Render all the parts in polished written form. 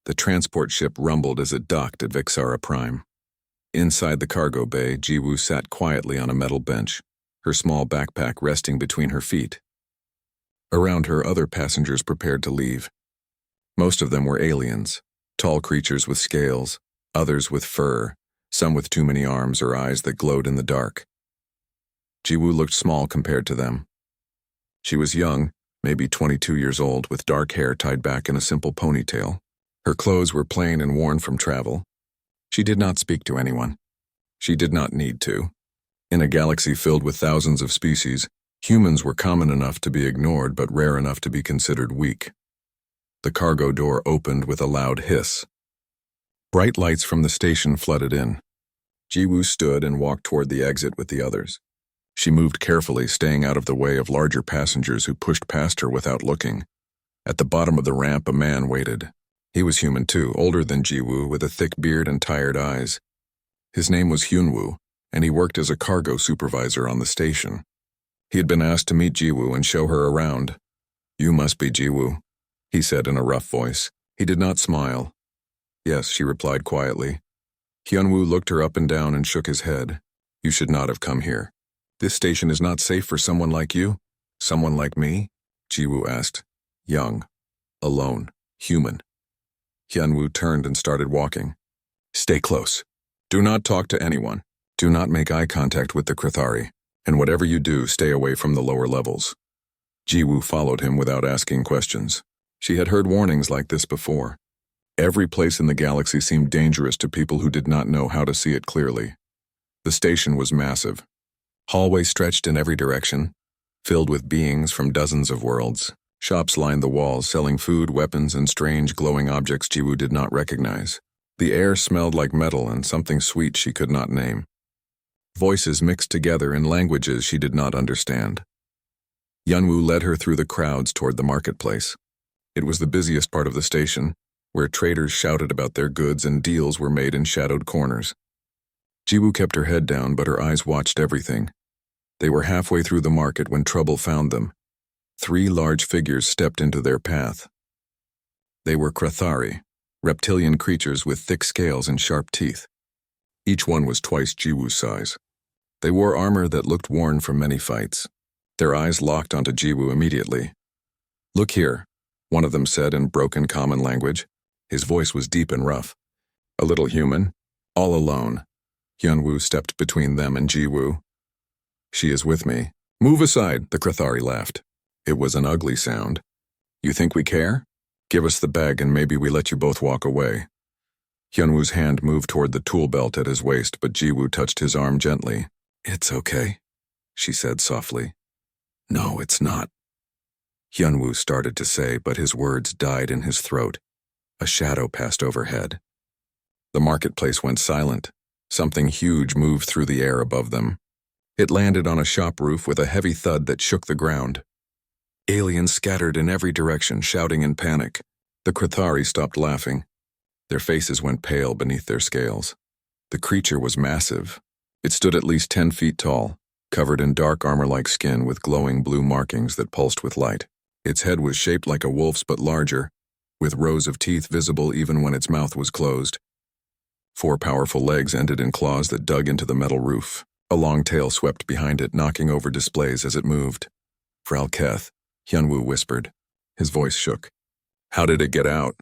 The transport ship rumbled as it docked at Vixara Prime. Inside the cargo bay, Jiwoo sat quietly on a metal bench, her small backpack resting between her feet. Around her, other passengers prepared to leave. Most of them were aliens, tall creatures with scales, others with fur, some with too many arms or eyes that glowed in the dark. Jiwoo looked small compared to them. She was young, maybe 22 years old, with dark hair tied back in a simple ponytail. Her clothes were plain and worn from travel. She did not speak to anyone. She did not need to. In a galaxy filled with thousands of species, humans were common enough to be ignored but rare enough to be considered weak. The cargo door opened with a loud hiss. Bright lights from the station flooded in. Jiwoo stood and walked toward the exit with the others. She moved carefully, staying out of the way of larger passengers who pushed past her without looking. At the bottom of the ramp, a man waited. He was human too, older than Jiwoo, with a thick beard and tired eyes. His name was Hyunwoo, and he worked as a cargo supervisor on the station. He had been asked to meet Jiwoo and show her around. "You must be Jiwoo," he said in a rough voice. He did not smile. "Yes," she replied quietly. Hyunwoo looked her up and down and shook his head. "You should not have come here. This station is not safe for someone like you." "Someone like me?" Jiwoo asked. "Young, alone, human." Hyunwoo turned and started walking. "Stay close. Do not talk to anyone. Do not make eye contact with the Krithari. And whatever you do, stay away from the lower levels." Jiwoo followed him without asking questions. She had heard warnings like this before. Every place in the galaxy seemed dangerous to people who did not know how to see it clearly. The station was massive. Hallways stretched in every direction, filled with beings from dozens of worlds. Shops lined the walls, selling food, weapons, and strange glowing objects Jiwoo did not recognize. The air smelled like metal and something sweet she could not name. Voices mixed together in languages she did not understand. Hyunwoo led her through the crowds toward the marketplace. It was the busiest part of the station, where traders shouted about their goods and deals were made in shadowed corners. Jiwoo kept her head down, but her eyes watched everything. They were halfway through the market when trouble found them. 3 large figures stepped into their path. They were Krithari, reptilian creatures with thick scales and sharp teeth. Each one was twice Jiwoo's size. They wore armor that looked worn from many fights. Their eyes locked onto Jiwoo immediately. "Look here," one of them said in broken common language. His voice was deep and rough. "A little human, all alone." Hyunwoo stepped between them and Jiwoo. "She is with me." "Move aside," the Krithari laughed. It was an ugly sound. "You think we care? Give us the bag and maybe we let you both walk away." Hyunwoo's hand moved toward the tool belt at his waist, but Jiwoo touched his arm gently. "It's okay," she said softly. "No, it's not." Hyunwoo started to say, but his words died in his throat. A shadow passed overhead. The marketplace went silent. Something huge moved through the air above them. It landed on a shop roof with a heavy thud that shook the ground. Aliens scattered in every direction, shouting in panic. The Krithari stopped laughing. Their faces went pale beneath their scales. The creature was massive. It stood at least 10 feet tall, covered in dark armor-like skin with glowing blue markings that pulsed with light. Its head was shaped like a wolf's but larger, with rows of teeth visible even when its mouth was closed. 4 powerful legs ended in claws that dug into the metal roof. A long tail swept behind it, knocking over displays as it moved. "Vralketh," Hyunwoo whispered. His voice shook. "How did it get out?"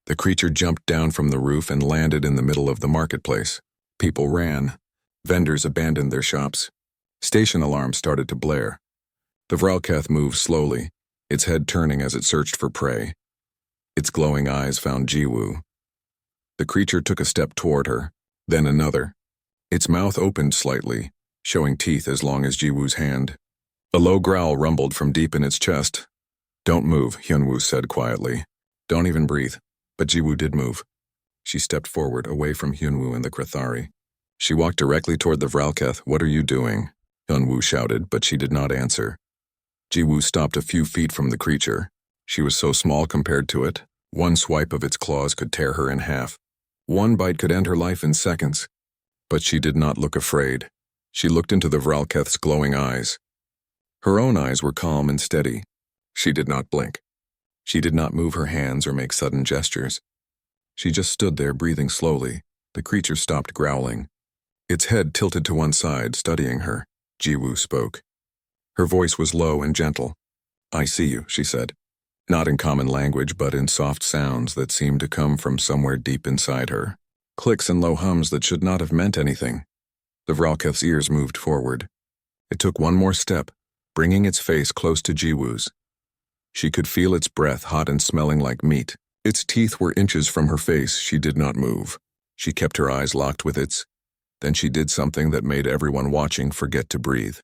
The creature jumped down from the roof and landed in the middle of the marketplace. People ran. Vendors abandoned their shops. Station alarms started to blare. The Vralketh moved slowly, its head turning as it searched for prey. Its glowing eyes found Jiwoo. The creature took a step toward her, then another. Its mouth opened slightly, showing teeth as long as Jiwoo's hand. A low growl rumbled from deep in its chest. "Don't move," Hyunwoo said quietly. "Don't even breathe." But Jiwoo did move. She stepped forward, away from Hyunwoo and the Krithari. She walked directly toward the Vralketh. "What are you doing?" Hyunwoo shouted, but she did not answer. Jiwoo stopped a few feet from the creature. She was so small compared to it. One swipe of its claws could tear her in half. One bite could end her life in seconds. But she did not look afraid. She looked into the Vralketh's glowing eyes. Her own eyes were calm and steady. She did not blink. She did not move her hands or make sudden gestures. She just stood there breathing slowly. The creature stopped growling. Its head tilted to one side, studying her. Jiwoo spoke. Her voice was low and gentle. "I see you," she said. Not in common language, but in soft sounds that seemed to come from somewhere deep inside her. Clicks and low hums that should not have meant anything. The Vralketh's ears moved forward. It took one more step, bringing its face close to Jiwoo's. She could feel its breath, hot and smelling like meat. Its teeth were inches from her face. She did not move. She kept her eyes locked with its. Then she did something that made everyone watching forget to breathe.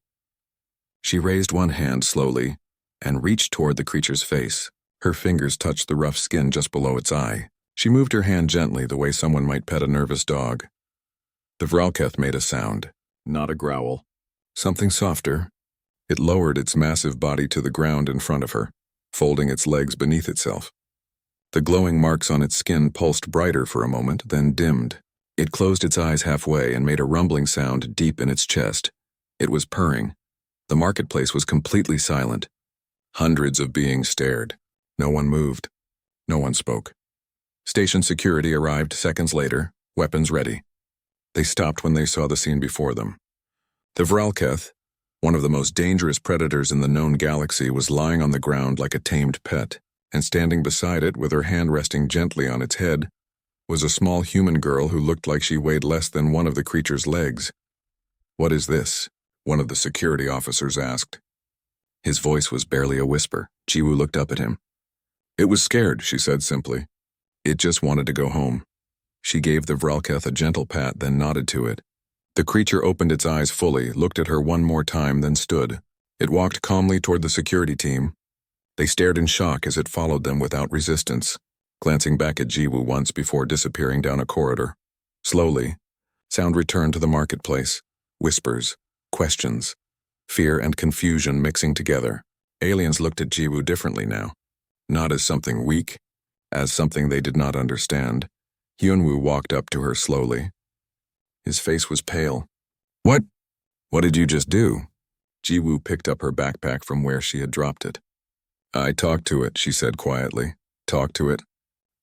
She raised one hand slowly and reached toward the creature's face. Her fingers touched the rough skin just below its eye. She moved her hand gently, the way someone might pet a nervous dog. The Vralketh made a sound, not a growl. Something softer. It lowered its massive body to the ground in front of her, folding its legs beneath itself. The glowing marks on its skin pulsed brighter for a moment, then dimmed. It closed its eyes halfway and made a rumbling sound deep in its chest. It was purring. The marketplace was completely silent. Hundreds of beings stared. No one moved. No one spoke. Station security arrived seconds later, weapons ready. They stopped when they saw the scene before them. The Vralketh, one of the most dangerous predators in the known galaxy, was lying on the ground like a tamed pet, and standing beside it with her hand resting gently on its head was a small human girl who looked like she weighed less than one of the creature's legs. "What is this?" one of the security officers asked. His voice was barely a whisper. Jiwoo looked up at him. "It was scared," she said simply. "It just wanted to go home." She gave the Vralketh a gentle pat, then nodded to it. The creature opened its eyes fully, looked at her one more time, then stood. It walked calmly toward the security team. They stared in shock as it followed them without resistance, glancing back at Jiwoo once before disappearing down a corridor. Slowly, sound returned to the marketplace. Whispers, questions, fear and confusion mixing together. Aliens looked at Jiwoo differently now. Not as something weak, as something they did not understand. Hyunwoo walked up to her slowly. His face was pale. What did you just do?" Jiwoo picked up her backpack from where she had dropped it. "I talked to it," she said quietly. "Talked to it?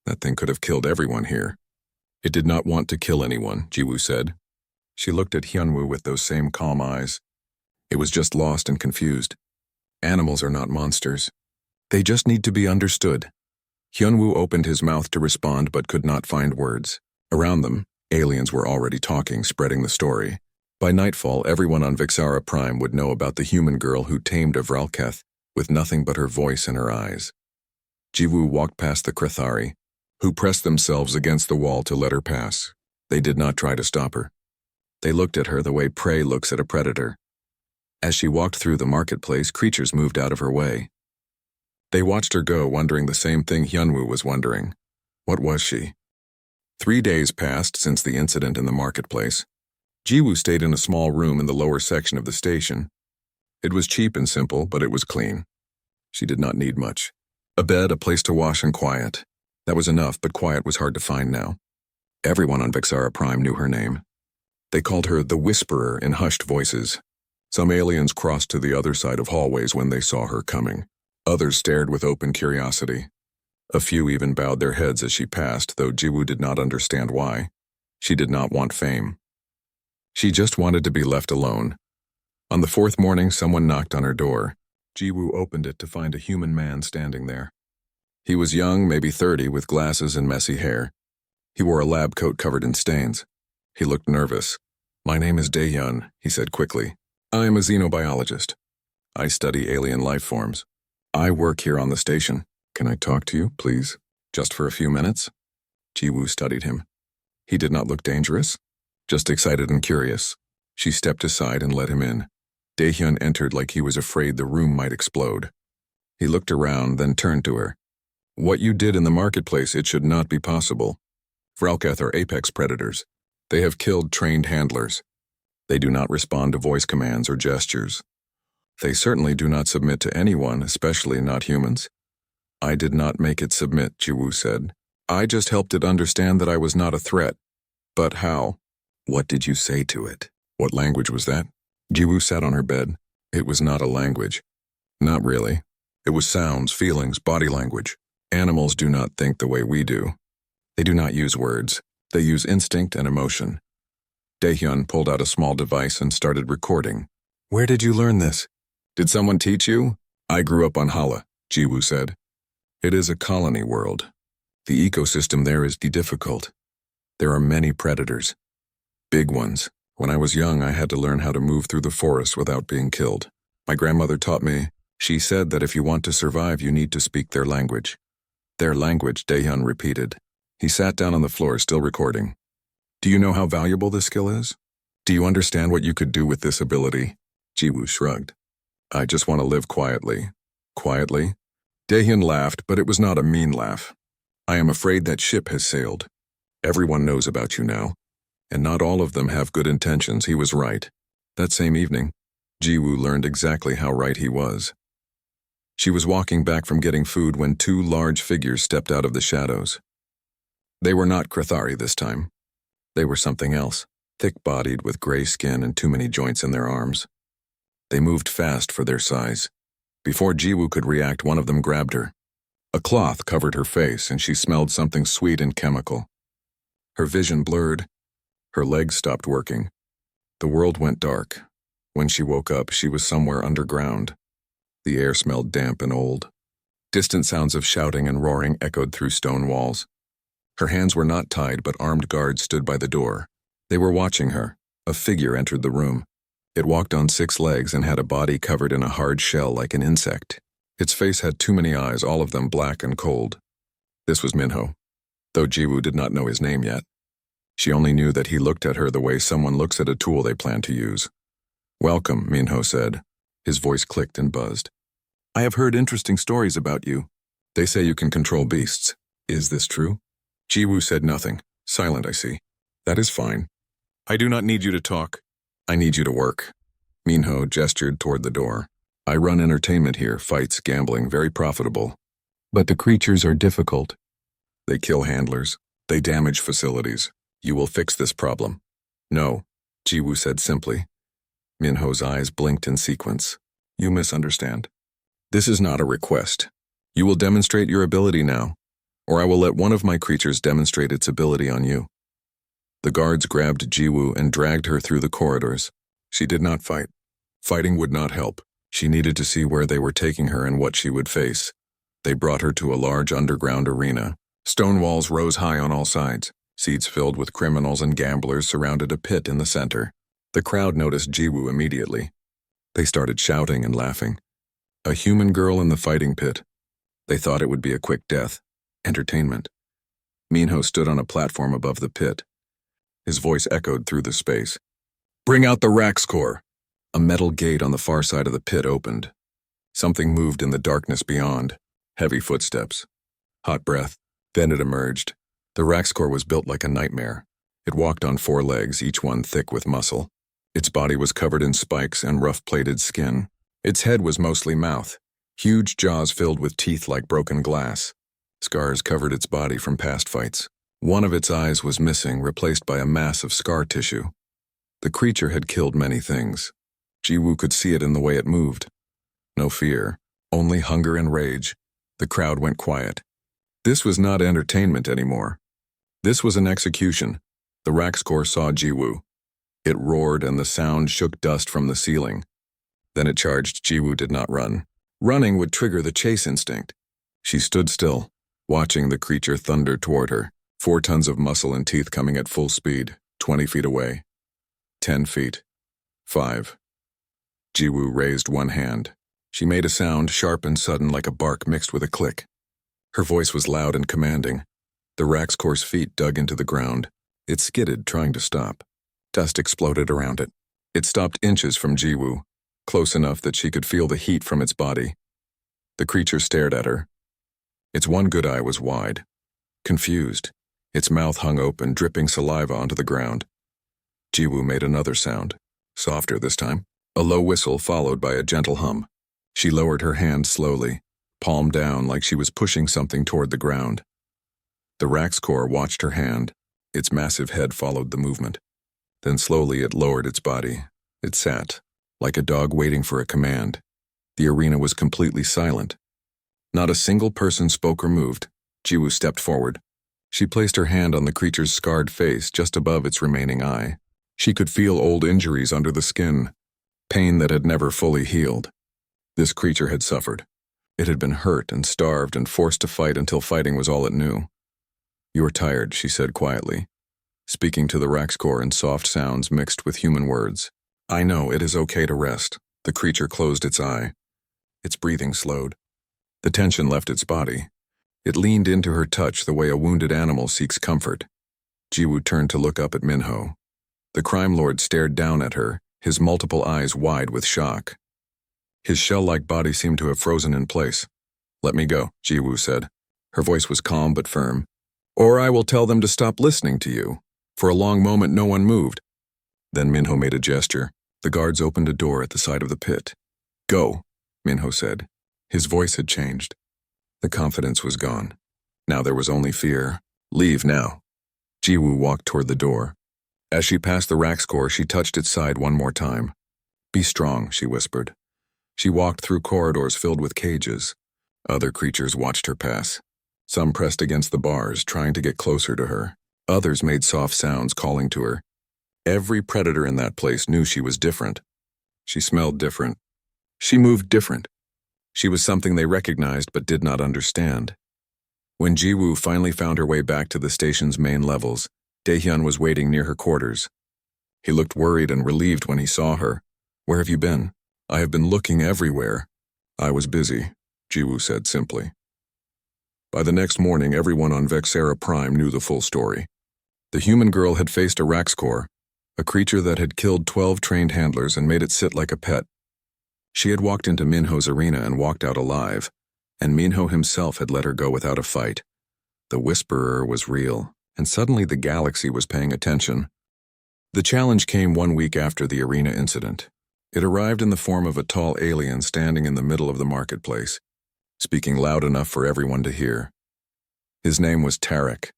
That thing could have killed everyone here." "It did not want to kill anyone," Jiwoo said. She looked at Hyunwoo with those same calm eyes. It was just lost and confused. Animals are not monsters. They just need to be understood. Hyunwoo opened his mouth to respond but could not find words. Around them, aliens were already talking, spreading the story. By nightfall, everyone on Vixara Prime would know about the human girl who tamed a Vralketh with nothing but her voice in her eyes. Jiwoo walked past the Krethari, who pressed themselves against the wall to let her pass. They did not try to stop her. They looked at her the way prey looks at a predator. As she walked through the marketplace, creatures moved out of her way. They watched her go, wondering the same thing Hyunwoo was wondering. What was she? 3 days passed since the incident in the marketplace. Jiwoo stayed in a small room in the lower section of the station. It was cheap and simple, but it was clean. She did not need much. A bed, a place to wash, and quiet. That was enough, but quiet was hard to find now. Everyone on Vixara Prime knew her name. They called her the Whisperer in hushed voices. Some aliens crossed to the other side of hallways when they saw her coming. Others stared with open curiosity. A few even bowed their heads as she passed, though Jiwoo did not understand why. She did not want fame. She just wanted to be left alone. On the 4th morning, someone knocked on her door. Jiwoo opened it to find a human man standing there. He was young, maybe 30, with glasses and messy hair. He wore a lab coat covered in stains. He looked nervous. "My name is Dae-hyun," he said quickly. "I am a xenobiologist. I study alien life forms. I work here on the station. Can I talk to you, please? Just for a few minutes?" Jiwoo studied him. He did not look dangerous, just excited and curious. She stepped aside and let him in. Dae-hyun entered like he was afraid the room might explode. He looked around, then turned to her. "What you did in the marketplace, it should not be possible. Vralketh are apex predators. They have killed trained handlers. They do not respond to voice commands or gestures. They certainly do not submit to anyone, especially not humans." "I did not make it submit," Jiwoo said. "I just helped it understand that I was not a threat." "But how?" "What did you say to it?" "What language was that?" Jiwoo sat on her bed. It was not a language. Not really. It was sounds, feelings, body language. Animals do not think the way we do. They do not use words. They use instinct and emotion. Daehyun pulled out a small device and started recording. Where did you learn this? Did someone teach you? I grew up on Hala, Jiwoo said. It is a colony world. The ecosystem there is difficult. There are many predators. Big ones. When I was young, I had to learn how to move through the forest without being killed. My grandmother taught me. She said that if you want to survive, you need to speak their language. Their language, Daehyun repeated. He sat down on the floor, still recording. Do you know how valuable this skill is? Do you understand what you could do with this ability? Jiwoo shrugged. I just want to live quietly. Quietly? Daehyun laughed, but it was not a mean laugh. I am afraid that ship has sailed. Everyone knows about you now. And not all of them have good intentions. He was right. That same evening, Jiwoo learned exactly how right he was. She was walking back from getting food when two large figures stepped out of the shadows. They were not Krathari this time. They were something else, thick-bodied with gray skin and too many joints in their arms. They moved fast for their size. Before Jiwoo could react, one of them grabbed her. A cloth covered her face, and she smelled something sweet and chemical. Her vision blurred. Her legs stopped working. The world went dark. When she woke up, she was somewhere underground. The air smelled damp and old. Distant sounds of shouting and roaring echoed through stone walls. Her hands were not tied, but armed guards stood by the door. They were watching her. A figure entered the room. It walked on 6 legs and had a body covered in a hard shell like an insect. Its face had too many eyes, all of them black and cold. This was Minho, though Jiwoo did not know his name yet. She only knew that he looked at her the way someone looks at a tool they plan to use. Welcome, Minho said. His voice clicked and buzzed. I have heard interesting stories about you. They say you can control beasts. Is this true? Jiwoo said nothing. Silent, I see. That is fine. I do not need you to talk. I need you to work. Minho gestured toward the door. I run entertainment here, fights, gambling, very profitable. But the creatures are difficult. They kill handlers. They damage facilities. You will fix this problem. No, Jiwoo said simply. Minho's eyes blinked in sequence. You misunderstand. This is not a request. You will demonstrate your ability now, or I will let one of my creatures demonstrate its ability on you. The guards grabbed Jiwoo and dragged her through the corridors. She did not fight. Fighting would not help. She needed to see where they were taking her and what she would face. They brought her to a large underground arena. Stone walls rose high on all sides. Seats filled with criminals and gamblers surrounded a pit in the center. The crowd noticed Jiwoo immediately. They started shouting and laughing. A human girl in the fighting pit. They thought it would be a quick death. Entertainment. Minho stood on a platform above the pit. His voice echoed through the space. Bring out the Raxcore! A metal gate on the far side of the pit opened. Something moved in the darkness beyond. Heavy footsteps. Hot breath. Then it emerged. The Raxcore was built like a nightmare. It walked on 4 legs, each one thick with muscle. Its body was covered in spikes and rough-plated skin. Its head was mostly mouth. Huge jaws filled with teeth like broken glass. Scars covered its body from past fights. One of its eyes was missing, replaced by a mass of scar tissue. The creature had killed many things. Jiwoo could see it in the way it moved. No fear, only hunger and rage. The crowd went quiet. This was not entertainment anymore. This was an execution. The Raxcore saw Jiwoo. It roared and the sound shook dust from the ceiling. Then it charged. Jiwoo did not run. Running would trigger the chase instinct. She stood still, watching the creature thunder toward her. 4 tons of muscle and teeth coming at full speed, 20 feet away. 10 feet. 5. Jiwoo raised one hand. She made a sound, sharp and sudden like a bark mixed with a click. Her voice was loud and commanding. The Raxcore's feet dug into the ground. It skidded, trying to stop. Dust exploded around it. It stopped inches from Jiwoo, close enough that she could feel the heat from its body. The creature stared at her. Its one good eye was wide. Confused. Its mouth hung open, dripping saliva onto the ground. Jiwoo made another sound, softer this time. A low whistle followed by a gentle hum. She lowered her hand slowly, palm down like she was pushing something toward the ground. The Raxcore watched her hand. Its massive head followed the movement. Then slowly it lowered its body. It sat, like a dog waiting for a command. The arena was completely silent. Not a single person spoke or moved. Jiwoo stepped forward. She placed her hand on the creature's scarred face just above its remaining eye. She could feel old injuries under the skin, pain that had never fully healed. This creature had suffered. It had been hurt and starved and forced to fight until fighting was all it knew. "You're tired," she said quietly, speaking to the Raxcore in soft sounds mixed with human words. "I know, it is okay to rest." The creature closed its eye. Its breathing slowed. The tension left its body. It leaned into her touch the way a wounded animal seeks comfort. Jiwoo turned to look up at Minho. The crime lord stared down at her, his multiple eyes wide with shock. His shell-like body seemed to have frozen in place. "Let me go," Jiwoo said. Her voice was calm but firm. "Or I will tell them to stop listening to you." For a long moment no one moved. Then Minho made a gesture. The guards opened a door at the side of the pit. "Go," Minho said. His voice had changed. The confidence was gone. Now there was only fear. "Leave now." Jiwoo walked toward the door. As she passed the Raxcore, she touched its side one more time. "Be strong," she whispered. She walked through corridors filled with cages. Other creatures watched her pass. Some pressed against the bars, trying to get closer to her. Others made soft sounds, calling to her. Every predator in that place knew she was different. She smelled different. She moved different. She was something they recognized but did not understand. When Jiwoo finally found her way back to the station's main levels, Daehyun was waiting near her quarters. He looked worried and relieved when he saw her. "Where have you been?" "I have been looking everywhere." "I was busy," Jiwoo said simply. By the next morning, everyone on Vexera Prime knew the full story. The human girl had faced a Raxcore, a creature that had killed 12 trained handlers and made it sit like a pet. She had walked into Minho's arena and walked out alive, and Minho himself had let her go without a fight. The Whisperer was real, and suddenly the galaxy was paying attention. The challenge came 1 week after the arena incident. It arrived in the form of a tall alien standing in the middle of the marketplace, speaking loud enough for everyone to hear. His name was Tarek.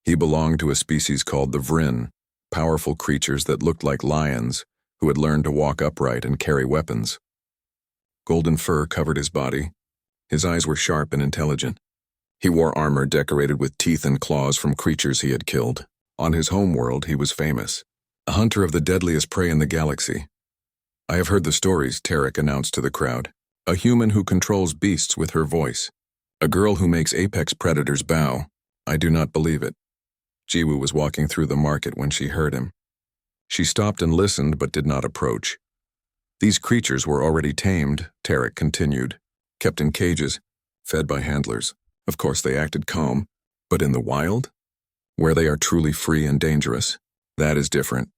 He belonged to a species called the Vryn, powerful creatures that looked like lions who had learned to walk upright and carry weapons. Golden fur covered his body. His eyes were sharp and intelligent. He wore armor decorated with teeth and claws from creatures he had killed. On his home world, he was famous, a hunter of the deadliest prey in the galaxy. "I have heard the stories," Tarek announced to the crowd. "A human who controls beasts with her voice. A girl who makes apex predators bow. I do not believe it." Jiwoo was walking through the market when she heard him. She stopped and listened but did not approach. "These creatures were already tamed," Tarek continued, "kept in cages, fed by handlers. Of course they acted calm, but in the wild, where they are truly free and dangerous, that is different.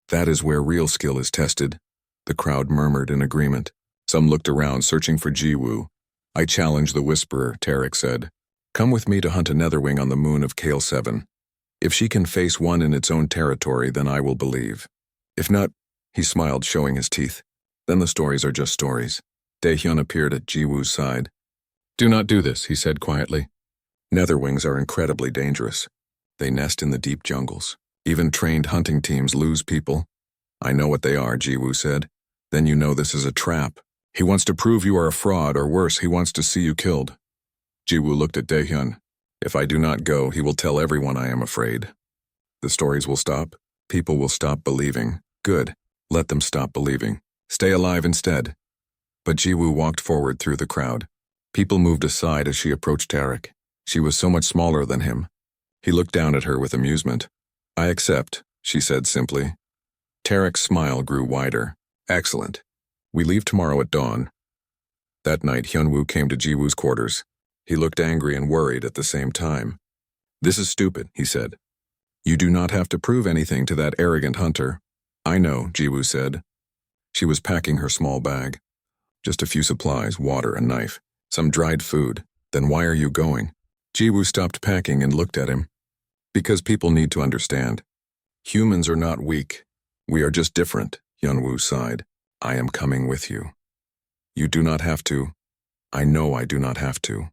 That is where real skill is tested." The crowd murmured in agreement. Some looked around, searching for Jiwoo. "I challenge the Whisperer," Tarek said. "Come with me to hunt a netherwing on the moon of Kale 7. If she can face one in its own territory, then I will believe. If not," he smiled, showing his teeth, "then the stories are just stories." Daehyun appeared at Jiwoo's side. "Do not do this," he said quietly. "Netherwings are incredibly dangerous. They nest in the deep jungles. Even trained hunting teams lose people." "I know what they are," Jiwoo said. "Then you know this is a trap. He wants to prove you are a fraud, or worse, he wants to see you killed." Jiwoo looked at Daehyun. "If I do not go, he will tell everyone I am afraid. The stories will stop. People will stop believing. Good. Let them stop believing. Stay alive instead." But Jiwoo walked forward through the crowd. People moved aside as she approached Tarek. She was so much smaller than him. He looked down at her with amusement. "I accept," she said simply. Tarek's smile grew wider. "Excellent. We leave tomorrow at dawn." That night, Hyunwoo came to Jiwoo's quarters. He looked angry and worried at the same time. "This is stupid," he said. "You do not have to prove anything to that arrogant hunter." "I know," Jiwoo said. She was packing her small bag. "Just a few supplies, water, a knife, some dried food. Then why are you going?" Jiwoo stopped packing and looked at him. "Because people need to understand. Humans are not weak. We are just different," Hyunwoo sighed. "I am coming with you." "You do not have to." "I know I do not have to."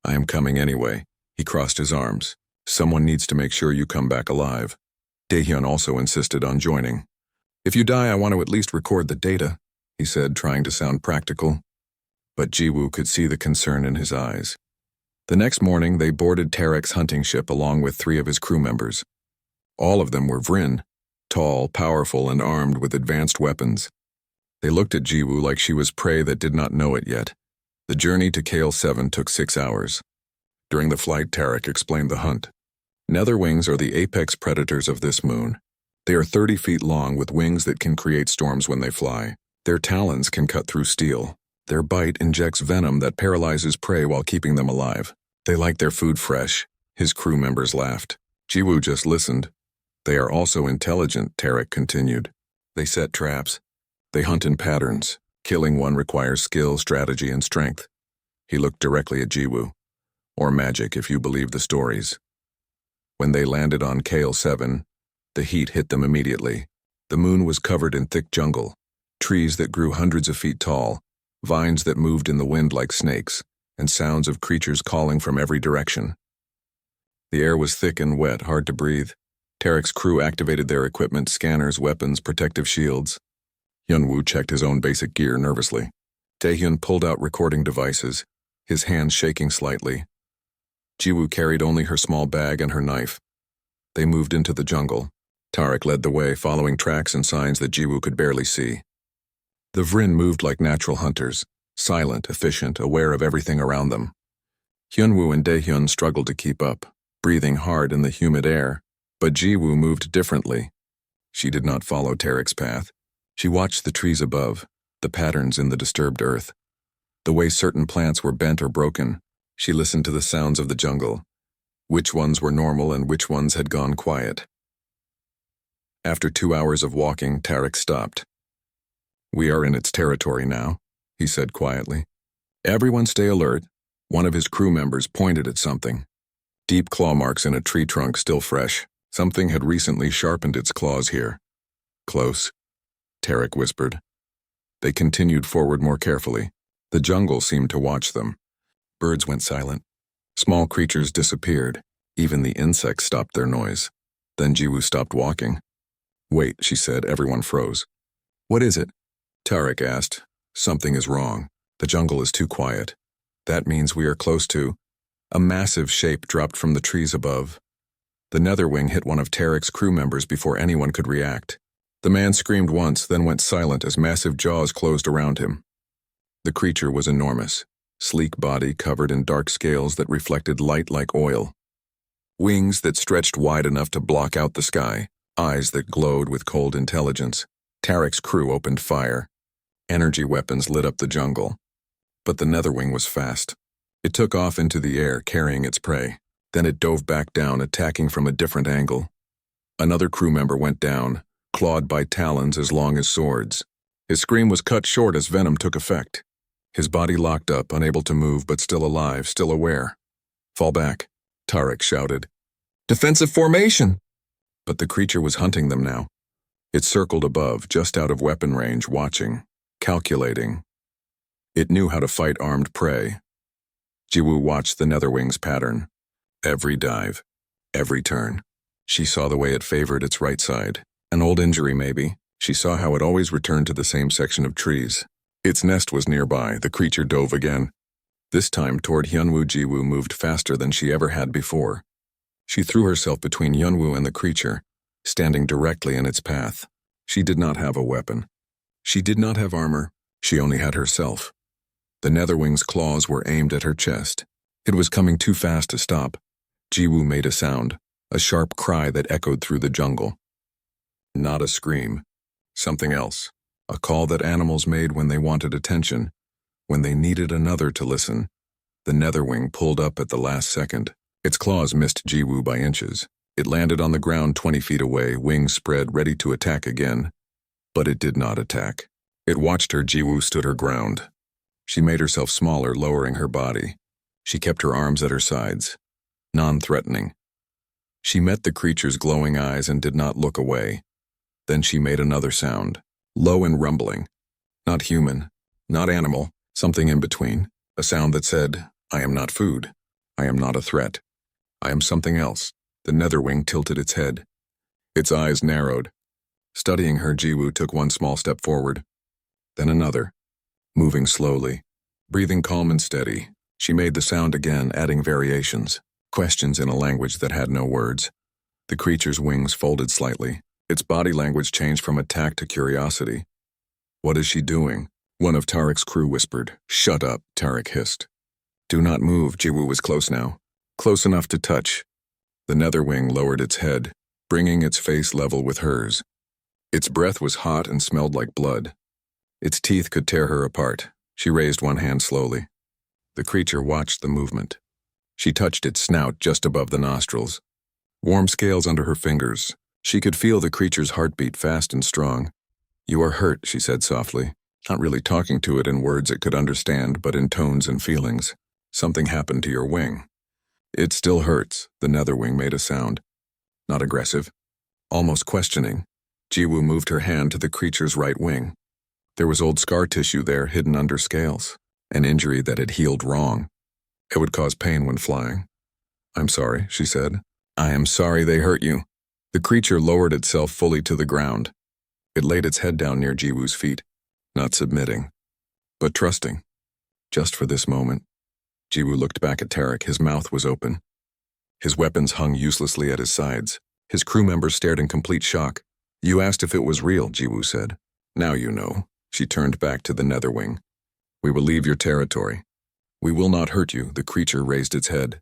"I am coming anyway." He crossed his arms. "Someone needs to make sure you come back alive." Daehyun also insisted on joining. "If you die, I want to at least record the data," he said, trying to sound practical. But Jiwoo could see the concern in his eyes. The next morning, they boarded Tarek's hunting ship along with 3 of his crew members. All of them were Vryn, tall, powerful, and armed with advanced weapons. They looked at Jiwoo like she was prey that did not know it yet. The journey to Kale 7 took 6 hours. During the flight, Tarek explained the hunt. Netherwings are the apex predators of this moon. They are 30 feet long with wings that can create storms when they fly. Their talons can cut through steel. Their bite injects venom that paralyzes prey while keeping them alive. They like their food fresh. His crew members laughed. Jiwoo just listened. They are also intelligent, Tarek continued. They set traps. They hunt in patterns. Killing one requires skill, strategy, and strength. He looked directly at Jiwoo. Or magic, if you believe the stories. When they landed on Kale 7, the heat hit them immediately. The moon was covered in thick jungle, trees that grew hundreds of feet tall, vines that moved in the wind like snakes, and sounds of creatures calling from every direction. The air was thick and wet, hard to breathe. Tarek's crew activated their equipment, scanners, weapons, protective shields. Hyunwoo checked his own basic gear nervously. Taehyun pulled out recording devices, his hands shaking slightly. Jiwoo carried only her small bag and her knife. They moved into the jungle. Tarek led the way, following tracks and signs that Jiwoo could barely see. The Vryn moved like natural hunters, silent, efficient, aware of everything around them. Hyunwoo and Daehyun struggled to keep up, breathing hard in the humid air, but Jiwoo moved differently. She did not follow Tarek's path. She watched the trees above, the patterns in the disturbed earth, the way certain plants were bent or broken. She listened to the sounds of the jungle, which ones were normal and which ones had gone quiet. After 2 hours of walking, Tarek stopped. "We are in its territory now," he said quietly. "Everyone stay alert." One of his crew members pointed at something. Deep claw marks in a tree trunk still fresh. Something had recently sharpened its claws here. "Close," Tarek whispered. They continued forward more carefully. The jungle seemed to watch them. Birds went silent. Small creatures disappeared. Even the insects stopped their noise. Then Jiwoo stopped walking. "Wait," she said. Everyone froze. "What is it?" Tarek asked. "Something is wrong. The jungle is too quiet. That means we are close to..." A massive shape dropped from the trees above. The netherwing hit one of Tarek's crew members before anyone could react. The man screamed once, then went silent as massive jaws closed around him. The creature was enormous. Sleek body covered in dark scales that reflected light like oil. Wings that stretched wide enough to block out the sky. Eyes that glowed with cold intelligence. Tarek's crew opened fire. Energy weapons lit up the jungle. But the netherwing was fast. It took off into the air, carrying its prey. Then it dove back down, attacking from a different angle. Another crew member went down, clawed by talons as long as swords. His scream was cut short as venom took effect. His body locked up, unable to move but still alive, still aware. "Fall back," Tarek shouted. "Defensive formation!" But the creature was hunting them now. It circled above, just out of weapon range, watching, calculating. It knew how to fight armed prey. Jiwoo watched the netherwing's pattern. Every dive, every turn. She saw the way it favored its right side. An old injury, maybe. She saw how it always returned to the same section of trees. Its nest was nearby. The creature dove again. This time toward Hyunwoo. Jiwoo moved faster than she ever had before. She threw herself between Hyunwoo and the creature, standing directly in its path. She did not have a weapon. She did not have armor. She only had herself. The netherwing's claws were aimed at her chest. It was coming too fast to stop. Jiwoo made a sound, a sharp cry that echoed through the jungle. Not a scream. Something else. A call that animals made when they wanted attention, when they needed another to listen. The netherwing pulled up at the last second. Its claws missed Jiwoo by inches. It landed on the ground 20 feet away, wings spread, ready to attack again. But it did not attack. It watched her. Jiwoo stood her ground. She made herself smaller, lowering her body. She kept her arms at her sides, non-threatening. She met the creature's glowing eyes and did not look away. Then she made another sound, low and rumbling. Not human, not animal, something in between. A sound that said, "I am not food. I am not a threat. I am something else." The netherwing tilted its head. Its eyes narrowed. Studying her, Jiwoo took one small step forward, then another, moving slowly, breathing calm and steady, She made the sound again, adding variations, questions in a language that had no words. The creature's wings folded slightly. Its body language changed from attack to curiosity. "What is she doing?" one of Tarek's crew whispered. "Shut up," Tarek hissed. "Do not move." Jiwoo was close now. Close enough to touch. The nether wing lowered its head, bringing its face level with hers. Its breath was hot and smelled like blood. Its teeth could tear her apart. She raised one hand slowly. The creature watched the movement. She touched its snout just above the nostrils. Warm scales under her fingers. She could feel the creature's heartbeat fast and strong. "You are hurt," she said softly, not really talking to it in words it could understand, but in tones and feelings. "Something happened to your wing." "It still hurts." The nether wing made a sound. Not aggressive. Almost questioning. Jiwoo moved her hand to the creature's right wing. There was old scar tissue there hidden under scales, an injury that had healed wrong. It would cause pain when flying. "I'm sorry," she said. "I am sorry they hurt you." The creature lowered itself fully to the ground. It laid its head down near Jiwoo's feet, not submitting, but trusting. Just for this moment. Jiwoo looked back at Tarek. His mouth was open. His weapons hung uselessly at his sides. His crew members stared in complete shock. "You asked if it was real," Jiwoo said. "Now you know." She turned back to the nether wing. "We will leave your territory. We will not hurt you." The creature raised its head.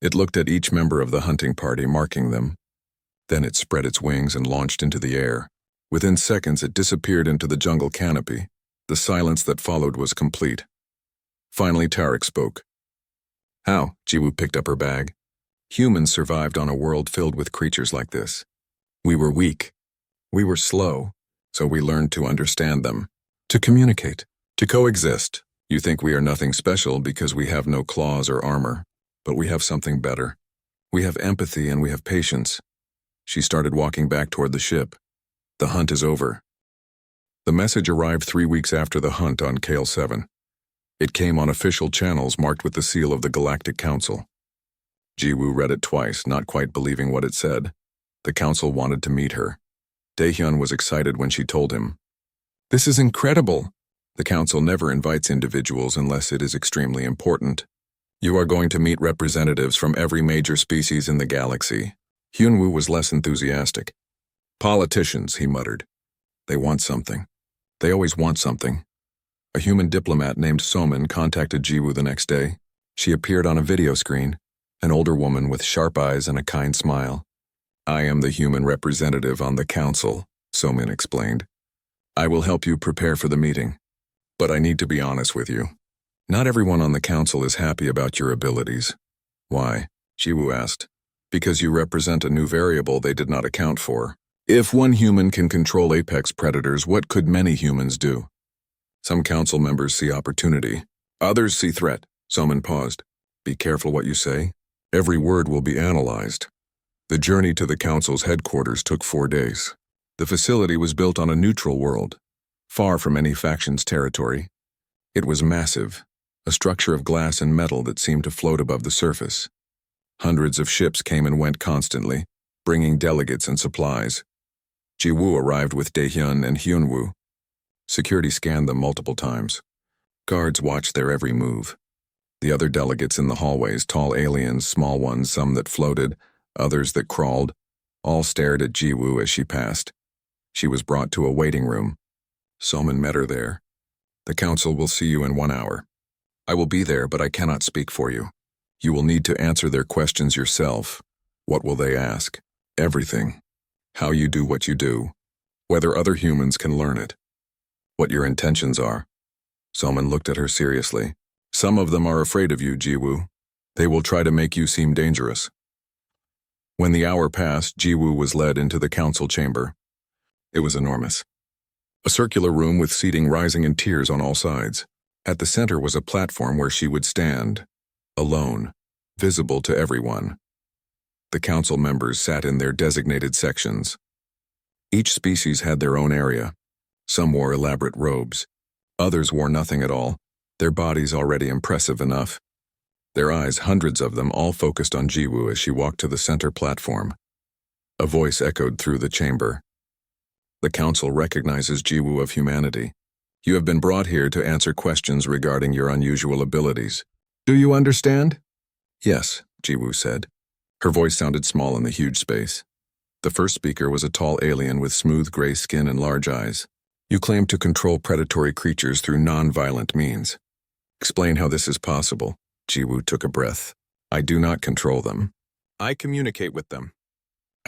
It looked at each member of the hunting party, marking them. Then it spread its wings and launched into the air. Within seconds, it disappeared into the jungle canopy. The silence that followed was complete. Finally, Tarek spoke. "How?" Jiwoo picked up her bag. "Humans survived on a world filled with creatures like this. We were weak. We were slow, so we learned to understand them, to communicate, to coexist. You think we are nothing special because we have no claws or armor, but we have something better. We have empathy and we have patience." She started walking back toward the ship. "The hunt is over." The message arrived 3 weeks after the hunt on Kale 7. It came on official channels marked with the seal of the Galactic Council. Jiwoo read it twice, not quite believing what it said. The council wanted to meet her. Daehyun was excited when she told him. "This is incredible." The council never invites individuals unless it is extremely important. "You are going to meet representatives from every major species in the galaxy." Hyunwoo was less enthusiastic. "Politicians," he muttered. "They want something. They always want something." A human diplomat named Somin contacted Jiwoo the next day. She appeared on a video screen, an older woman with sharp eyes and a kind smile. "I am the human representative on the council," Somin explained. "I will help you prepare for the meeting. But I need to be honest with you. Not everyone on the council is happy about your abilities." "Why?" Jiwoo asked. "Because you represent a new variable they did not account for. If one human can control apex predators, what could many humans do? Some council members see opportunity. Others see threat." Somin paused. "Be careful what you say. Every word will be analyzed." The journey to the council's headquarters took 4 days. The facility was built on a neutral world, far from any faction's territory. It was massive, a structure of glass and metal that seemed to float above the surface. Hundreds of ships came and went constantly, bringing delegates and supplies. Jiwoo arrived with Daehyun and Hyunwoo. Security scanned them multiple times. Guards watched their every move. The other delegates in the hallways, tall aliens, small ones, some that floated, others that crawled, all stared at Jiwoo as she passed. She was brought to a waiting room. Somin met her there. "The council will see you in 1 hour. I will be there, but I cannot speak for you. You will need to answer their questions yourself. What will they ask? Everything. How you do what you do. Whether other humans can learn it. What your intentions are." Somin looked at her seriously. "Some of them are afraid of you, Jiwoo. They will try to make you seem dangerous." When the hour passed, Jiwoo was led into the council chamber. It was enormous. A circular room with seating rising in tiers on all sides. At the center was a platform where she would stand, alone, visible to everyone. The council members sat in their designated sections. Each species had their own area. Some wore elaborate robes. Others wore nothing at all, their bodies already impressive enough. Their eyes, hundreds of them, all focused on Jiwoo as she walked to the center platform. A voice echoed through the chamber. "The council recognizes Jiwoo of humanity. You have been brought here to answer questions regarding your unusual abilities. Do you understand? Yes, Jiwoo said. Her voice sounded small in the huge space. The first speaker was a tall alien with smooth gray skin and large eyes. You claim to control predatory creatures through non-violent means. Explain how this is possible. Jiwoo took a breath. I do not control them. I communicate with them.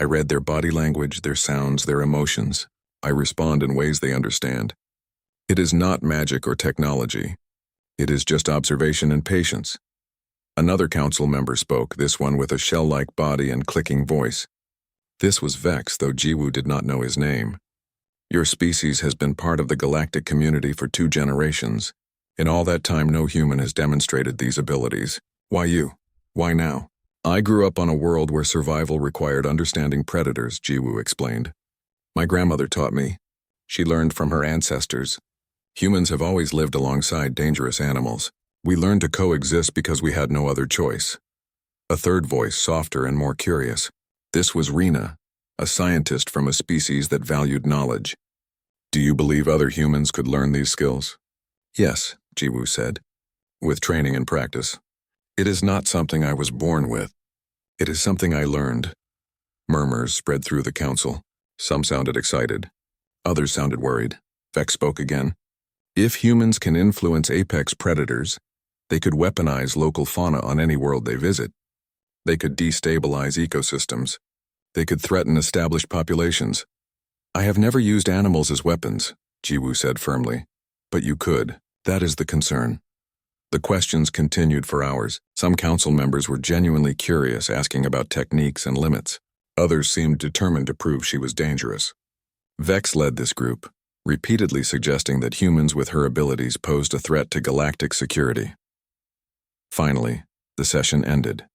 I read their body language, their sounds, their emotions. I respond in ways they understand. It is not magic or technology. It is just observation and patience. Another council member spoke, this one with a shell-like body and clicking voice. This was Vex, though Jiwoo did not know his name. Your species has been part of the galactic community for 2 generations. In all that time, no human has demonstrated these abilities. Why you? Why now? I grew up on a world where survival required understanding predators, Jiwoo explained. My grandmother taught me. She learned from her ancestors. Humans have always lived alongside dangerous animals. We learned to coexist because we had no other choice. A third voice, softer and more curious. This was Rena, a scientist from a species that valued knowledge. Do you believe other humans could learn these skills? Yes, Jiwoo said. With training and practice. It is not something I was born with. It is something I learned. Murmurs spread through the council. Some sounded excited. Others sounded worried. Vex spoke again. If humans can influence apex predators, they could weaponize local fauna on any world they visit. They could destabilize ecosystems. They could threaten established populations. I have never used animals as weapons, Jiwoo said firmly. But you could. That is the concern. The questions continued for hours. Some council members were genuinely curious, asking about techniques and limits. Others seemed determined to prove she was dangerous. Vex led this group, repeatedly suggesting that humans with her abilities posed a threat to galactic security. Finally, the session ended.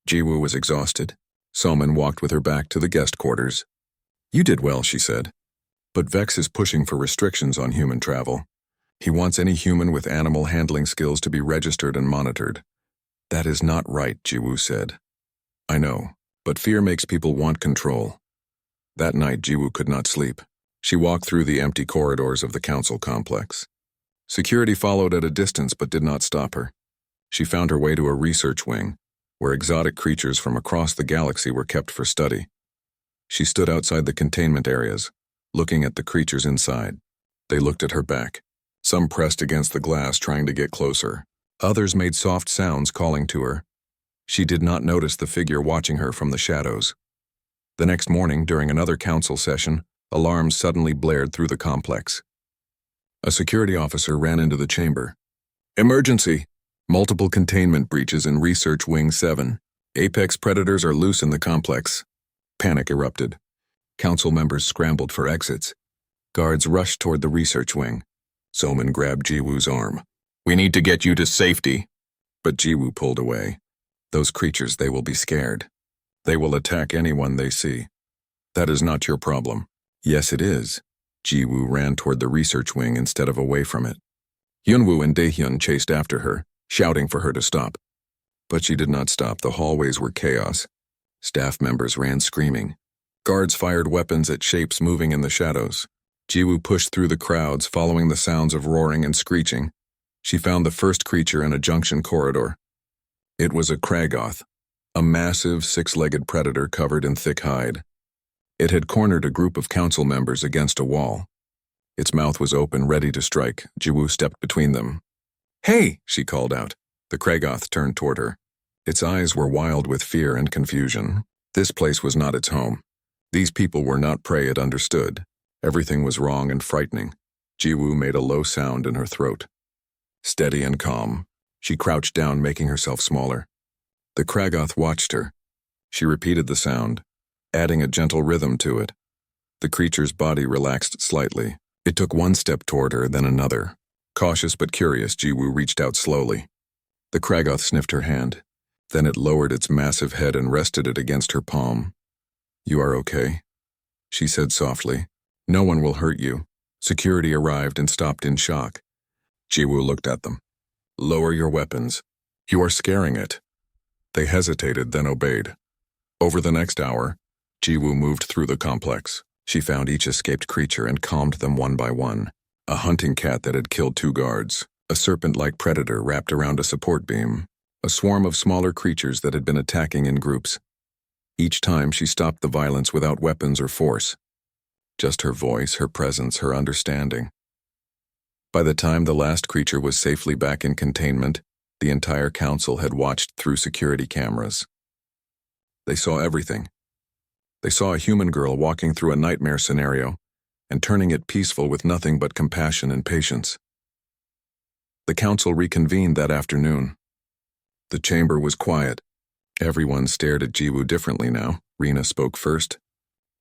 Jiwoo was exhausted. Soman walked with her back to the guest quarters. You did well, she said. But Vex is pushing for restrictions on human travel. He wants any human with animal handling skills to be registered and monitored. That is not right, Jiwoo said. I know, but fear makes people want control. That night, Jiwoo could not sleep. She walked through the empty corridors of the council complex. Security followed at a distance but did not stop her. She found her way to a research wing, where exotic creatures from across the galaxy were kept for study. She stood outside the containment areas, looking at the creatures inside. They looked at her back. Some pressed against the glass trying to get closer. Others made soft sounds calling to her. She did not notice the figure watching her from the shadows. The next morning, during another council session, alarms suddenly blared through the complex. A security officer ran into the chamber. Emergency! Multiple containment breaches in Research Wing 7. Apex predators are loose in the complex. Panic erupted. Council members scrambled for exits. Guards rushed toward the research wing. Soman grabbed Jiwoo's arm. We need to get you to safety. But Jiwoo pulled away. Those creatures, they will be scared. They will attack anyone they see. That is not your problem. Yes, it is. Jiwoo ran toward the research wing instead of away from it. Hyunwoo and Daehyun chased after her, shouting for her to stop. But she did not stop. The hallways were chaos. Staff members ran screaming. Guards fired weapons at shapes moving in the shadows. Jiwoo pushed through the crowds, following the sounds of roaring and screeching. She found the first creature in a junction corridor. It was a Kragoth, a massive six-legged predator covered in thick hide. It had cornered a group of council members against a wall. Its mouth was open, ready to strike. Jiwoo stepped between them. Hey, she called out. The Kragoth turned toward her. Its eyes were wild with fear and confusion. This place was not its home. These people were not prey it understood. Everything was wrong and frightening. Jiwoo made a low sound in her throat. Steady and calm, she crouched down, making herself smaller. The Kragoth watched her. She repeated the sound, adding a gentle rhythm to it. The creature's body relaxed slightly. It took one step toward her, then another. Cautious but curious, Jiwoo reached out slowly. The Kragoth sniffed her hand. Then it lowered its massive head and rested it against her palm. You are okay? She said softly. No one will hurt you. Security arrived and stopped in shock. Jiwoo looked at them. Lower your weapons. You are scaring it. They hesitated, then obeyed. Over the next hour, Jiwoo moved through the complex. She found each escaped creature and calmed them one by one. A hunting cat that had killed 2 guards. A serpent-like predator wrapped around a support beam, a swarm of smaller creatures that had been attacking in groups. Each time she stopped the violence without weapons or force. Just her voice, her presence, her understanding. By the time the last creature was safely back in containment, the entire council had watched through security cameras. They saw everything. They saw a human girl walking through a nightmare scenario and turning it peaceful with nothing but compassion and patience. The council reconvened that afternoon. The chamber was quiet. Everyone stared at Jiwoo differently now. Rena spoke first.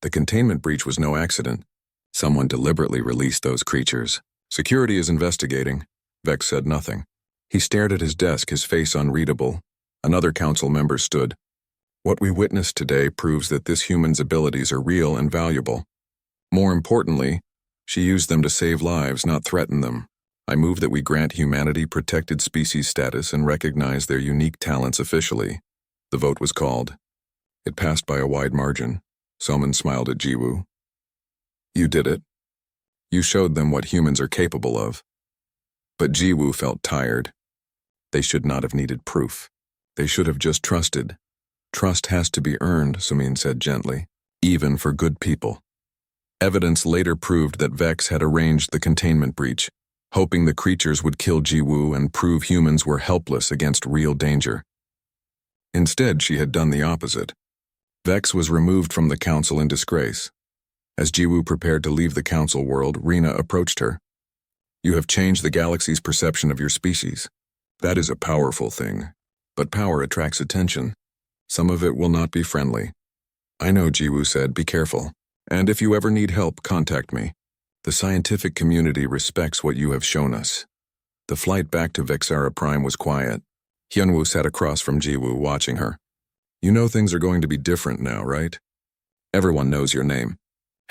The containment breach was no accident. Someone deliberately released those creatures. Security is investigating. Vex said nothing. He stared at his desk, his face unreadable. Another council member stood. What we witnessed today proves that this human's abilities are real and valuable. More importantly, she used them to save lives, not threaten them. I move that we grant humanity protected species status and recognize their unique talents officially. The vote was called. It passed by a wide margin. Someone smiled at Jiwoo. You did it. You showed them what humans are capable of. But Jiwoo felt tired. They should not have needed proof. They should have just trusted. Trust has to be earned, Sumin said gently, even for good people. Evidence later proved that Vex had arranged the containment breach, hoping the creatures would kill Jiwoo and prove humans were helpless against real danger. Instead, she had done the opposite. Vex was removed from the council in disgrace. As Jiwoo prepared to leave the council world, Rena approached her. You have changed the galaxy's perception of your species. That is a powerful thing, but power attracts attention. Some of it will not be friendly. I know, Jiwoo said, be careful. And if you ever need help, contact me. The scientific community respects what you have shown us. The flight back to Vexara Prime was quiet. Hyunwoo sat across from Jiwoo, watching her. You know things are going to be different now, right? Everyone knows your name.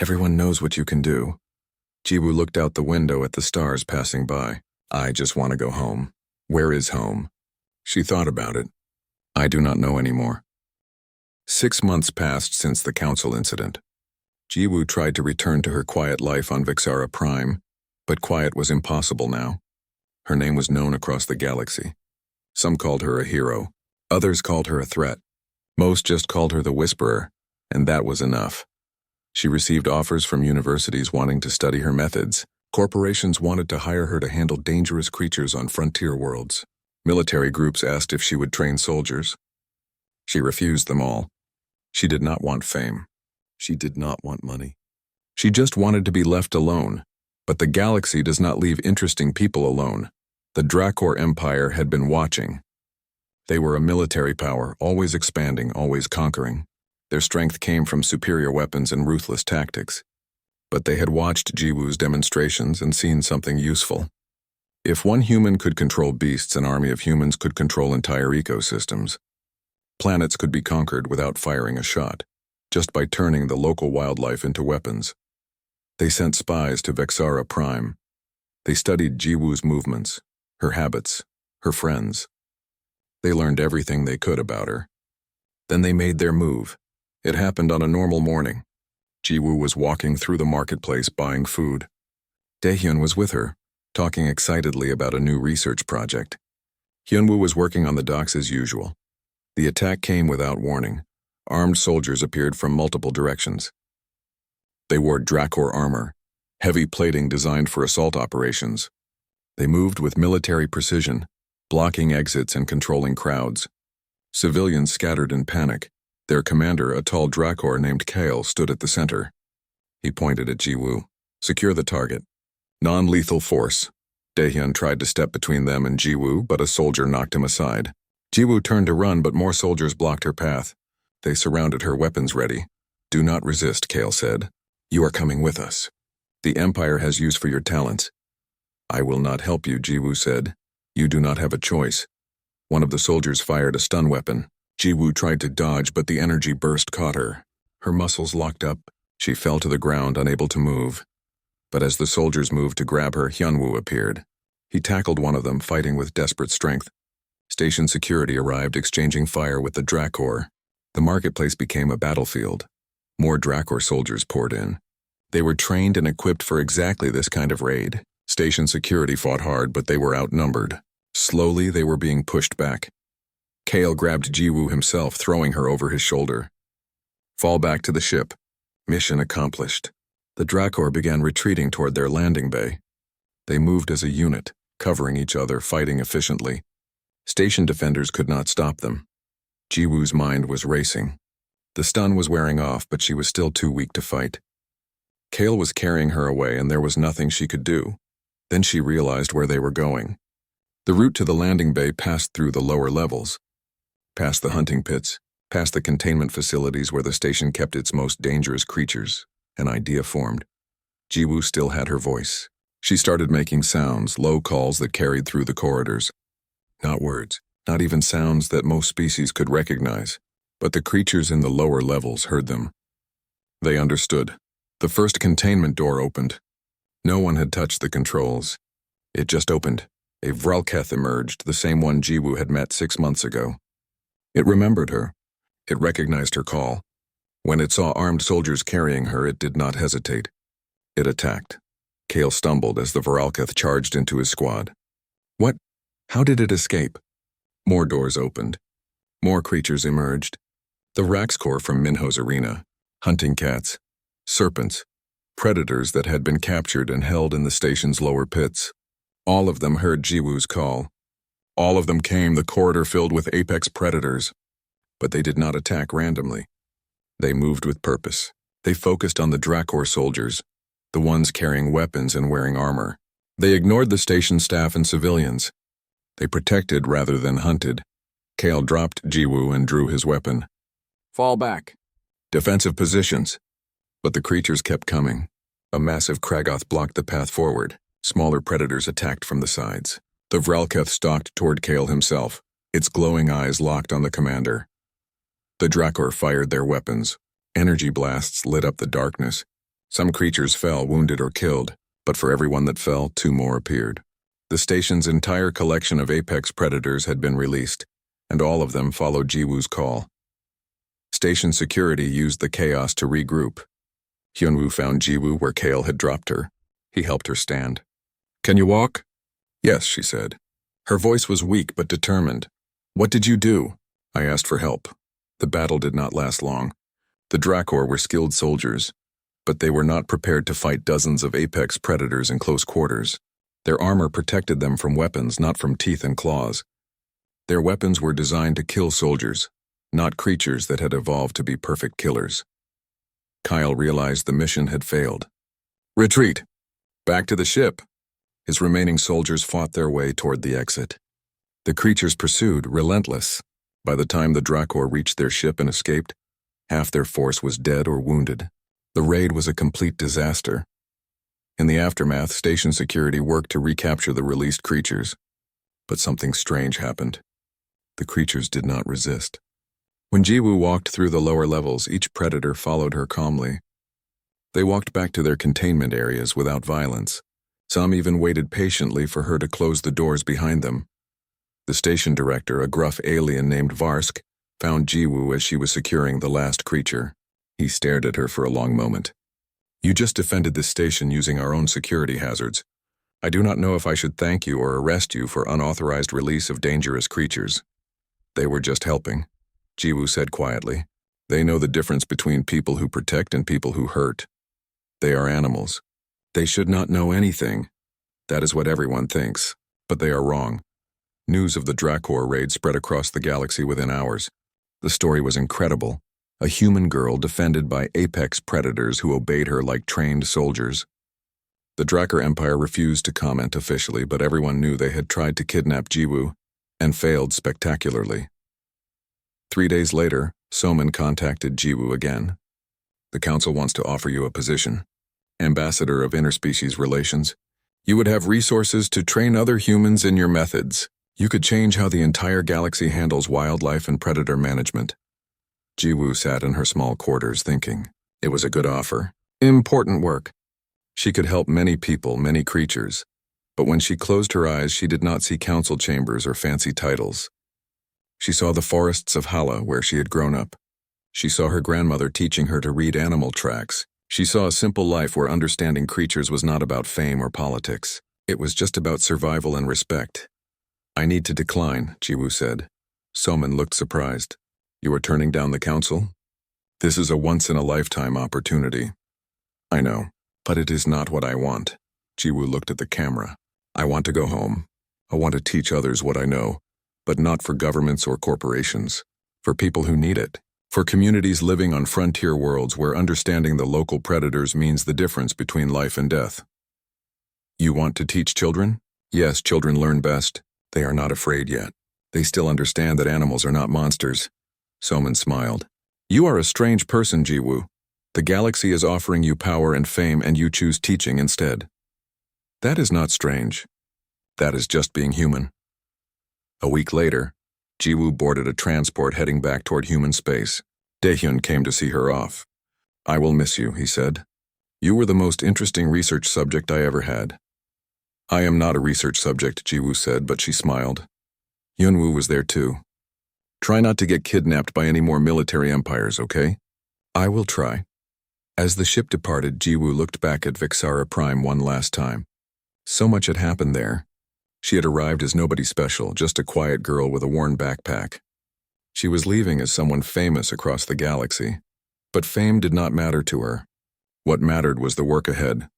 Everyone knows what you can do. Jiwoo looked out the window at the stars passing by. I just want to go home. Where is home? She thought about it. I do not know anymore. 6 months passed since the council incident. Jiwoo tried to return to her quiet life on Vexara Prime, but quiet was impossible now. Her name was known across the galaxy. Some called her a hero. Others called her a threat. Most just called her the Whisperer, and that was enough. She received offers from universities wanting to study her methods. Corporations wanted to hire her to handle dangerous creatures on frontier worlds. Military groups asked if she would train soldiers. She refused them all. She did not want fame. She did not want money. She just wanted to be left alone. But the galaxy does not leave interesting people alone. The Dracor Empire had been watching. They were a military power, always expanding, always conquering. Their strength came from superior weapons and ruthless tactics. But they had watched Jiwoo's demonstrations and seen something useful. If one human could control beasts, an army of humans could control entire ecosystems. Planets could be conquered without firing a shot, just by turning the local wildlife into weapons. They sent spies to Vexara Prime. They studied Jiwoo's movements, her habits, her friends. They learned everything they could about her. Then they made their move. It happened on a normal morning. Jiwoo was walking through the marketplace buying food. Daehyun was with her, talking excitedly about a new research project. Hyunwoo was working on the docks as usual. The attack came without warning. Armed soldiers appeared from multiple directions. They wore Dracor armor, heavy plating designed for assault operations. They moved with military precision, blocking exits and controlling crowds. Civilians scattered in panic. Their commander, a tall Dracor named Kale, stood at the center. He pointed at Jiwoo. Secure the target. Non-lethal force. Daehyun tried to step between them and Jiwoo, but a soldier knocked him aside. Jiwoo turned to run, but more soldiers blocked her path. They surrounded her, weapons ready. Do not resist, Kale said. You are coming with us. The Empire has use for your talents. I will not help you, Jiwoo said. You do not have a choice. One of the soldiers fired a stun weapon. Jiwoo tried to dodge, but the energy burst caught her. Her muscles locked up. She fell to the ground, unable to move. But as the soldiers moved to grab her, Hyunwoo appeared. He tackled one of them, fighting with desperate strength. Station security arrived, exchanging fire with the Dracor. The marketplace became a battlefield. More Dracor soldiers poured in. They were trained and equipped for exactly this kind of raid. Station security fought hard, but they were outnumbered. Slowly, they were being pushed back. Kale grabbed Jiwoo himself, throwing her over his shoulder. Fall back to the ship. Mission accomplished. The Dracor began retreating toward their landing bay. They moved as a unit, covering each other, fighting efficiently. Station defenders could not stop them. Jiwoo's mind was racing. The stun was wearing off, but she was still too weak to fight. Kale was carrying her away, and there was nothing she could do. Then she realized where they were going. The route to the landing bay passed through the lower levels, past the hunting pits, past the containment facilities where the station kept its most dangerous creatures. An idea formed. Jiwoo still had her voice. She started making sounds, low calls that carried through the corridors. Not words, not even sounds that most species could recognize, but the creatures in the lower levels heard them. They understood. The first containment door opened. No one had touched the controls. It just opened. A Vralketh emerged, the same one Jiwoo had met 6 months ago. It remembered her. It recognized her call. When it saw armed soldiers carrying her, it did not hesitate. It attacked. Kale stumbled as the Vralketh charged into his squad. What? How did it escape? More doors opened. More creatures emerged. The Raxkor from Minho's arena, hunting cats, serpents, predators that had been captured and held in the station's lower pits. All of them heard Jiwoo's call. All of them came, the corridor filled with apex predators. But they did not attack randomly. They moved with purpose. They focused on the Dracor soldiers, the ones carrying weapons and wearing armor. They ignored the station staff and civilians. They protected rather than hunted. Kale dropped Jiwoo and drew his weapon. Fall back. Defensive positions. But the creatures kept coming. A massive Kragoth blocked the path forward. Smaller predators attacked from the sides. The Vralketh stalked toward Kale himself, its glowing eyes locked on the commander. The Dracor fired their weapons. Energy blasts lit up the darkness. Some creatures fell, wounded or killed, but for every one that fell, 2 more appeared. The station's entire collection of apex predators had been released, and all of them followed Jiwoo's call. Station security used the chaos to regroup. Hyunwoo found Jiwoo where Kale had dropped her. He helped her stand. Can you walk? Yes, she said. Her voice was weak but determined. What did you do? I asked for help. The battle did not last long. The Dracor were skilled soldiers, but they were not prepared to fight dozens of apex predators in close quarters. Their armor protected them from weapons, not from teeth and claws. Their weapons were designed to kill soldiers, not creatures that had evolved to be perfect killers. Kyle realized the mission had failed. Retreat! Back to the ship! His remaining soldiers fought their way toward the exit. The creatures pursued, relentless. By the time the Dracor reached their ship and escaped, half their force was dead or wounded. The raid was a complete disaster. In the aftermath, station security worked to recapture the released creatures. But something strange happened. The creatures did not resist. When Jiwoo walked through the lower levels, each predator followed her calmly. They walked back to their containment areas without violence. Some even waited patiently for her to close the doors behind them. The station director, a gruff alien named Varsk, found Jiwoo as she was securing the last creature. He stared at her for a long moment. You just defended this station using our own security hazards. I do not know if I should thank you or arrest you for unauthorized release of dangerous creatures. They were just helping, Jiwoo said quietly. They know the difference between people who protect and people who hurt. They are animals. They should not know anything. That is what everyone thinks, but they are wrong. News of the Dracor raid spread across the galaxy within hours. The story was incredible. A human girl defended by apex predators who obeyed her like trained soldiers. The Dracor Empire refused to comment officially, but everyone knew they had tried to kidnap Jiwoo and failed spectacularly. 3 days later, Soman contacted Jiwoo again. The council wants to offer you a position. Ambassador of Interspecies Relations. You would have resources to train other humans in your methods. You could change how the entire galaxy handles wildlife and predator management. Jiwoo sat in her small quarters thinking. It was a good offer. Important work. She could help many people, many creatures. But when she closed her eyes, she did not see council chambers or fancy titles. She saw the forests of Hala where she had grown up. She saw her grandmother teaching her to read animal tracks. She saw a simple life where understanding creatures was not about fame or politics. It was just about survival and respect. I need to decline, Jiwoo said. Soman looked surprised. You are turning down the council? This is a once-in-a-lifetime opportunity. I know, but it is not what I want. Jiwoo looked at the camera. I want to go home. I want to teach others what I know, but not for governments or corporations. For people who need it. For communities living on frontier worlds where understanding the local predators means the difference between life and death. You want to teach children? Yes, children learn best. They are not afraid yet. They still understand that animals are not monsters. Soman smiled. You are a strange person, Jiwoo. The galaxy is offering you power and fame and you choose teaching instead. That is not strange. That is just being human. A week later, Jiwoo boarded a transport heading back toward human space. Daehyun came to see her off. I will miss you, he said. You were the most interesting research subject I ever had. I am not a research subject, Jiwoo said, but she smiled. Yunwoo was there too. Try not to get kidnapped by any more military empires, okay? I will try. As the ship departed, Jiwoo looked back at Vixara Prime one last time. So much had happened there. She had arrived as nobody special, just a quiet girl with a worn backpack. She was leaving as someone famous across the galaxy. But fame did not matter to her. What mattered was the work ahead.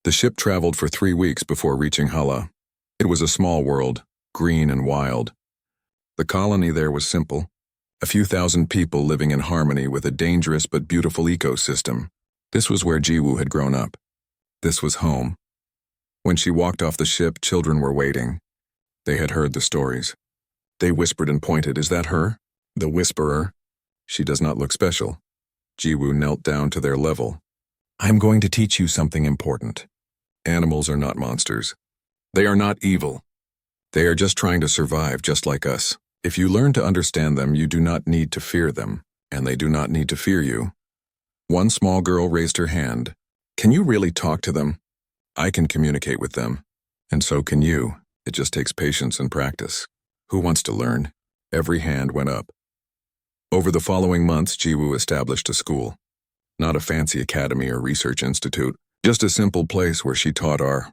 The ship traveled for 3 weeks before reaching Hala. It was a small world, green and wild. The colony there was simple. A few thousand people living in harmony with a dangerous but beautiful ecosystem. This was where Jiwoo had grown up. This was home. When she walked off the ship, children were waiting. They had heard the stories. They whispered and pointed, is that her? The whisperer? She does not look special. Jiwoo knelt down to their level. I'm going to teach you something important. Animals are not monsters. They are not evil. They are just trying to survive just like us. If you learn to understand them, you do not need to fear them, and they do not need to fear you. One small girl raised her hand. Can you really talk to them? I can communicate with them, and so can you. It just takes patience and practice. Who wants to learn? Every hand went up. Over the following months, Jiwoo established a school. Not a fancy academy or research institute, just a simple place where she taught our